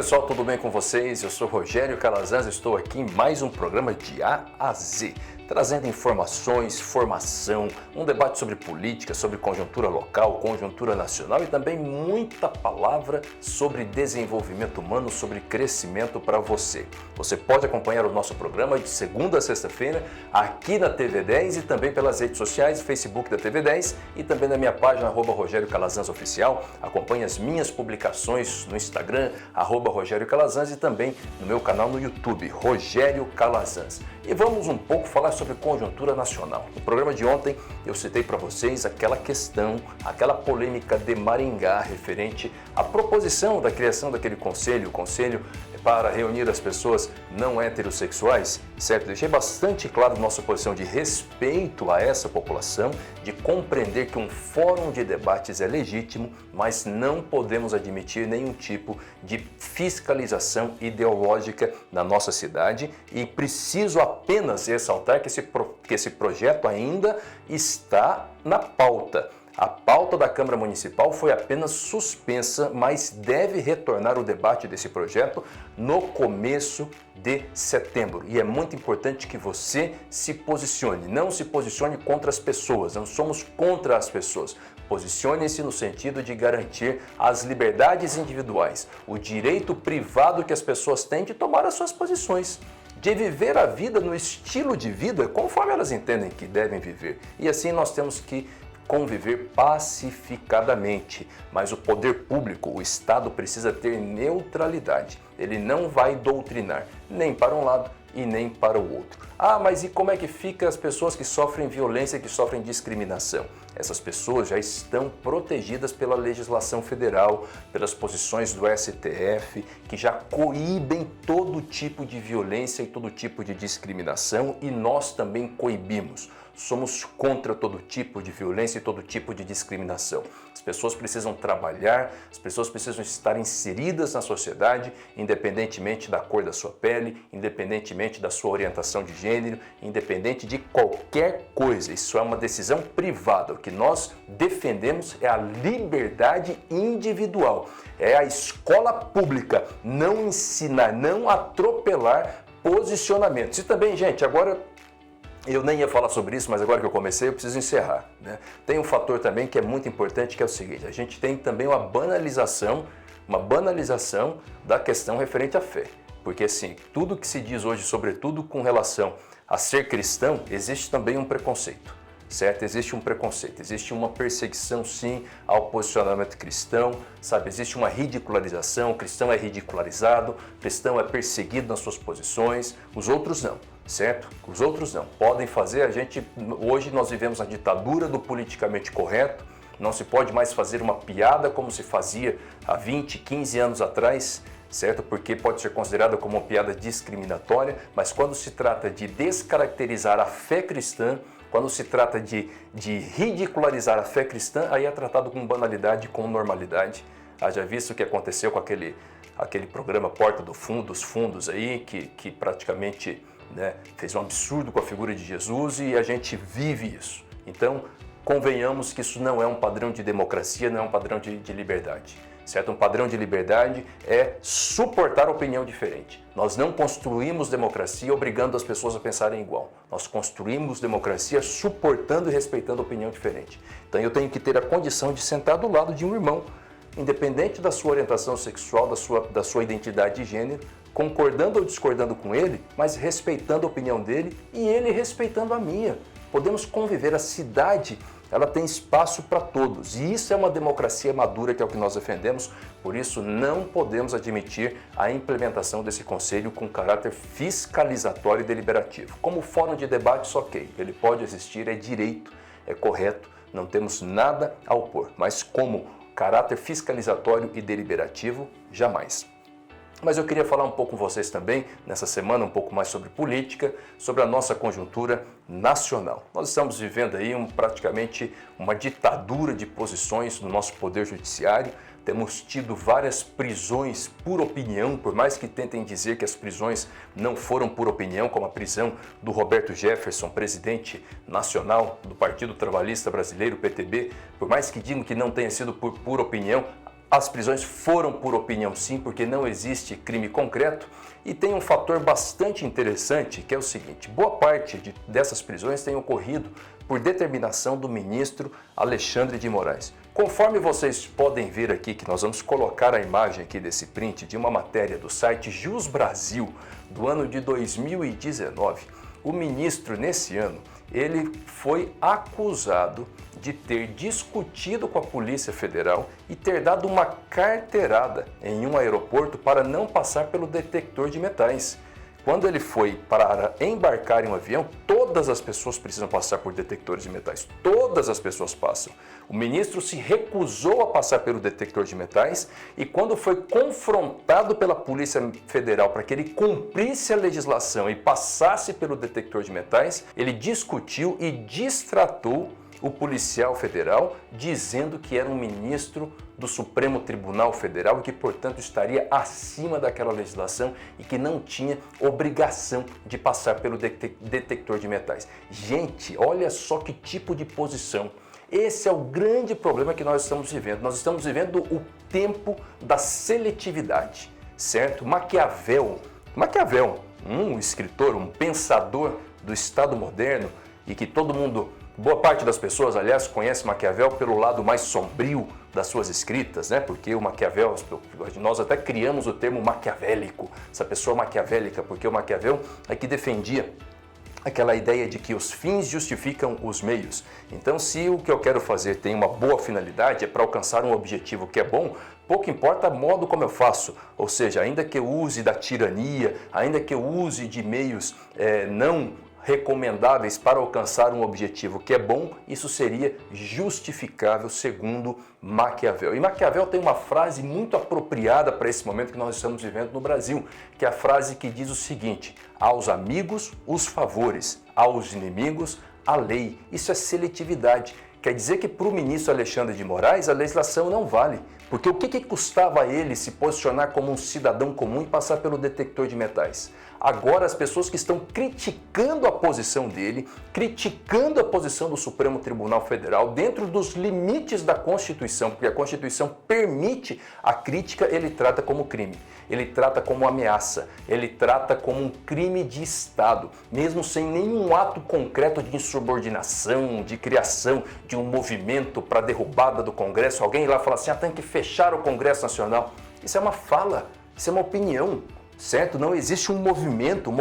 pessoal, tudo bem com vocês? Eu sou Rogério Calazans, estou aqui em mais um programa de A a Z, trazendo informações, formação, um debate sobre política, sobre conjuntura local, conjuntura nacional e também muita palavra sobre desenvolvimento humano, sobre crescimento para você. Você pode acompanhar o nosso programa de segunda a sexta-feira aqui na TV10 e também pelas redes sociais, Facebook da TV10 e também na minha página Rogério Calazans Oficial. Acompanhe as minhas publicações no Instagram, Rogério Calazans e também no meu canal no YouTube, Rogério Calazans. E vamos um pouco falar sobre conjuntura nacional. No programa de ontem eu citei para vocês aquela questão, aquela polêmica de Maringá referente à proposição da criação daquele conselho, o conselho para reunir as pessoas não heterossexuais, certo? Deixei bastante claro nossa posição de respeito a essa população, de compreender que um fórum de debates é legítimo, mas não podemos admitir nenhum tipo de fiscalização ideológica na nossa cidade e preciso apenas ressaltar que esse projeto ainda está na pauta. A pauta da Câmara Municipal foi apenas suspensa, mas deve retornar o debate desse projeto no começo de setembro. E é muito importante que você se posicione. Não se posicione contra as pessoas, não somos contra as pessoas. Posicione-se no sentido de garantir as liberdades individuais, o direito privado que as pessoas têm de tomar as suas posições, de viver a vida no estilo de vida conforme elas entendem que devem viver. E assim nós temos que conviver pacificadamente, mas o poder público, o Estado, precisa ter neutralidade. Ele não vai doutrinar nem para um lado e nem para o outro. Ah, mas e como é que fica as pessoas que sofrem violência, que sofrem discriminação? Essas pessoas já estão protegidas pela legislação federal, pelas posições do STF, que já coíbem todo tipo de violência e todo tipo de discriminação, e nós também coibimos. Somos contra todo tipo de violência e todo tipo de discriminação. As pessoas precisam trabalhar, as pessoas precisam estar inseridas na sociedade, independentemente da cor da sua pele, independentemente da sua orientação de gênero, independente de qualquer coisa. Isso é uma decisão privada. O que nós defendemos é a liberdade individual. É a escola pública não ensinar, não atropelar posicionamentos. E também, gente, agora eu nem ia falar sobre isso, mas agora que eu comecei, eu preciso encerrar, né? Tem um fator também que é muito importante, que é o seguinte: a gente tem também uma banalização da questão referente à fé. Porque assim, tudo que se diz hoje, sobretudo com relação a ser cristão, existe também um preconceito, certo? Existe um preconceito, existe uma perseguição sim ao posicionamento cristão, sabe? Existe uma ridicularização, o cristão é ridicularizado, o cristão é perseguido nas suas posições, os outros não. Certo? Os outros não. Podem fazer, hoje nós vivemos a ditadura do politicamente correto, não se pode mais fazer uma piada como se fazia há 20, 15 anos atrás, certo? Porque pode ser considerada como uma piada discriminatória, mas quando se trata de descaracterizar a fé cristã, quando se trata de ridicularizar a fé cristã, aí é tratado com banalidade, com normalidade. Haja visto o que aconteceu com aquele programa Porta dos Fundos aí, que praticamente, né, fez um absurdo com a figura de Jesus, e a gente vive isso. Então, convenhamos que isso não é um padrão de democracia, não é um padrão de liberdade, certo? Um padrão de liberdade é suportar a opinião diferente. Nós não construímos democracia obrigando as pessoas a pensarem igual. Nós construímos democracia suportando e respeitando a opinião diferente. Então, eu tenho que ter a condição de sentar do lado de um irmão, independente da sua orientação sexual, da sua identidade de gênero, concordando ou discordando com ele, mas respeitando a opinião dele e ele respeitando a minha. Podemos conviver, a cidade, ela tem espaço para todos, e isso é uma democracia madura, que é o que nós defendemos. Por isso não podemos admitir a implementação desse conselho com caráter fiscalizatório e deliberativo. Como fórum de debates, ok, ele pode existir, é direito, é correto, não temos nada a opor, mas como caráter fiscalizatório e deliberativo, jamais. Mas eu queria falar um pouco com vocês também, nessa semana, um pouco mais sobre política, sobre a nossa conjuntura nacional. Nós estamos vivendo aí praticamente uma ditadura de posições no nosso poder judiciário. Temos tido várias prisões por opinião, por mais que tentem dizer que as prisões não foram por opinião, como a prisão do Roberto Jefferson, presidente nacional do Partido Trabalhista Brasileiro, PTB, por mais que digam que não tenha sido por opinião, as prisões foram por opinião sim, porque não existe crime concreto. E tem um fator bastante interessante, que é o seguinte: boa parte dessas prisões tem ocorrido por determinação do ministro Alexandre de Moraes. Conforme vocês podem ver aqui, que nós vamos colocar a imagem aqui desse print de uma matéria do site Jus Brasil, do ano de 2019, o ministro, nesse ano, ele foi acusado de ter discutido com a Polícia Federal e ter dado uma carteirada em um aeroporto para não passar pelo detector de metais. Quando ele foi para embarcar em um avião, todas as pessoas precisam passar por detectores de metais. Todas as pessoas passam. O ministro se recusou a passar pelo detector de metais e quando foi confrontado pela Polícia Federal para que ele cumprisse a legislação e passasse pelo detector de metais, ele discutiu e distratou o policial federal, dizendo que era um ministro do Supremo Tribunal Federal e que, portanto, estaria acima daquela legislação e que não tinha obrigação de passar pelo detector de metais. Gente, olha só que tipo de posição. Esse é o grande problema que nós estamos vivendo. Nós estamos vivendo o tempo da seletividade, certo? Maquiavel, um escritor, um pensador do Estado moderno e que todo mundo, boa parte das pessoas, aliás, conhece Maquiavel pelo lado mais sombrio das suas escritas, né? Porque o Maquiavel, nós até criamos o termo maquiavélico, essa pessoa maquiavélica, porque o Maquiavel é que defendia aquela ideia de que os fins justificam os meios. Então, se o que eu quero fazer tem uma boa finalidade, é para alcançar um objetivo que é bom, pouco importa o modo como eu faço. Ou seja, ainda que eu use da tirania, ainda que eu use de meios não recomendáveis para alcançar um objetivo que é bom, isso seria justificável segundo Maquiavel. E Maquiavel tem uma frase muito apropriada para esse momento que nós estamos vivendo no Brasil, que é a frase que diz o seguinte: aos amigos os favores, aos inimigos a lei. Isso é seletividade. Quer dizer que para o ministro Alexandre de Moraes a legislação não vale. Porque o que custava a ele se posicionar como um cidadão comum e passar pelo detector de metais? Agora as pessoas que estão criticando a posição dele, criticando a posição do Supremo Tribunal Federal dentro dos limites da Constituição, porque a Constituição permite a crítica, ele trata como crime, ele trata como ameaça, ele trata como um crime de Estado, mesmo sem nenhum ato concreto de insubordinação, de criação de um movimento para derrubada do Congresso. Alguém lá fala assim, tem que fechar o Congresso Nacional. Isso é uma fala, isso é uma opinião. Certo? Não existe um movimento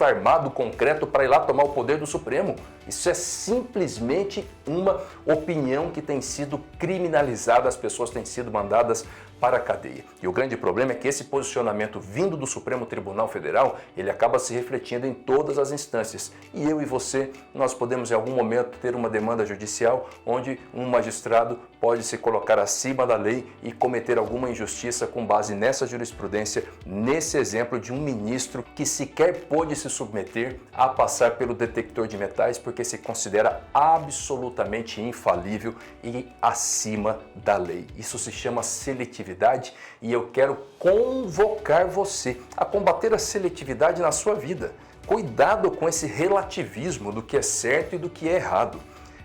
armado concreto para ir lá tomar o poder do Supremo. Isso é simplesmente uma opinião que tem sido criminalizada, as pessoas têm sido mandadas para a cadeia. E o grande problema é que esse posicionamento vindo do Supremo Tribunal Federal, ele acaba se refletindo em todas as instâncias. E eu e você, nós podemos em algum momento ter uma demanda judicial onde um magistrado pode se colocar acima da lei e cometer alguma injustiça com base nessa jurisprudência, nesse exemplo de um ministro que sequer pôde se submeter a passar pelo detector de metais porque se considera absolutamente infalível e acima da lei. Isso se chama seletividade e eu quero convocar você a combater a seletividade na sua vida. Cuidado com esse relativismo do que é certo e do que é errado.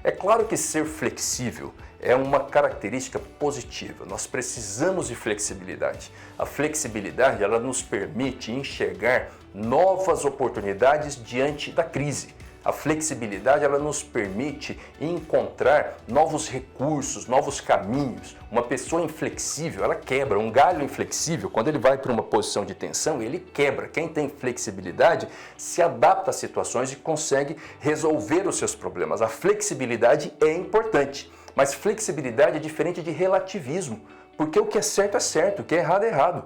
É claro que ser flexível é uma característica positiva. Nós precisamos de flexibilidade. A flexibilidade, ela nos permite enxergar novas oportunidades diante da crise. A flexibilidade, ela nos permite encontrar novos recursos, novos caminhos. Uma pessoa inflexível, ela quebra. Um galho inflexível, quando ele vai para uma posição de tensão, ele quebra. Quem tem flexibilidade se adapta a situações e consegue resolver os seus problemas. A flexibilidade é importante, mas flexibilidade é diferente de relativismo, porque o que é certo, o que é errado.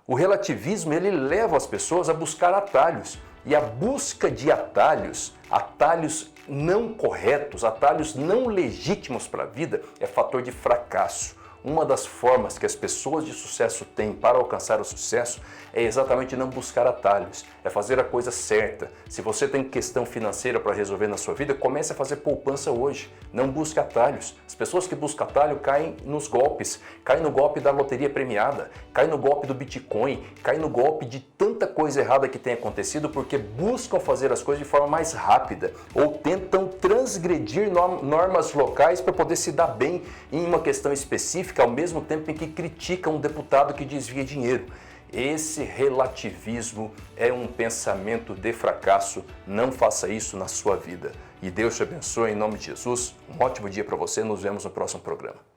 O relativismo, ele leva as pessoas a buscar atalhos. E a busca de atalhos não corretos, atalhos não legítimos para a vida, é fator de fracasso. Uma das formas que as pessoas de sucesso têm para alcançar o sucesso é exatamente não buscar atalhos, é fazer a coisa certa. Se você tem questão financeira para resolver na sua vida, comece a fazer poupança hoje, não busque atalhos. As pessoas que buscam atalho caem nos golpes, caem no golpe da loteria premiada, caem no golpe do Bitcoin, caem no golpe de tanta coisa errada que tem acontecido porque buscam fazer as coisas de forma mais rápida ou tentam transgredir normas locais para poder se dar bem em uma questão específica magnífica ao mesmo tempo em que critica um deputado que desvia dinheiro. Esse relativismo é um pensamento de fracasso. Não faça isso na sua vida. E Deus te abençoe em nome de Jesus. Um ótimo dia para você. Nos vemos no próximo programa.